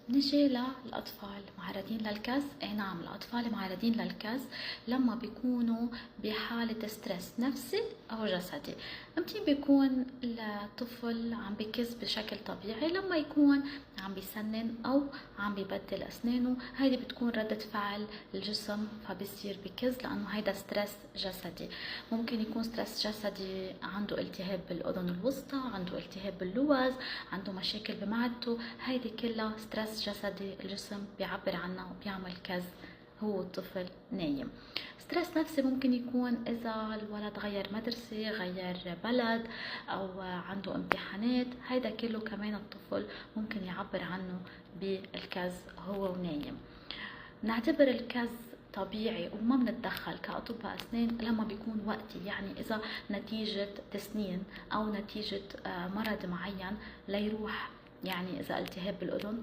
نجي للأطفال معرضين للكز. اي نعم، الأطفال معرضين للكز لما بيكونوا بحالة ستريس نفسي أو جسدي. ممكن بيكون الطفل عم بكز بشكل طبيعي لما يكون عم بيسنن أو عم بيبدل أسنانه، هيدي بتكون ردة فعل الجسم فبيصير بكز لأنه هيدا ستريس جسدي. ممكن يكون ستريس جسدي، عنده التهاب بالأذن الوسطى، عنده التهاب باللوز، عنده مشاكل بمعدته، هيدي كلها ستريس جسدي الجسم بيعبر عنها وبيعمل كز هو الطفل نايم. ستريس نفسي ممكن يكون إذا الولد غير مدرسة، غير بلد، أو عنده امتحانات، هيدا كله كمان الطفل ممكن يعبر عنه بالكز هو ونايم. نعتبر الكز طبيعي وما بنتدخل كأطباء أسنان لما بيكون وقتي، يعني إذا نتيجة تسنين أو نتيجة مرض معين ليروح، يعني إذا التهاب بالأذن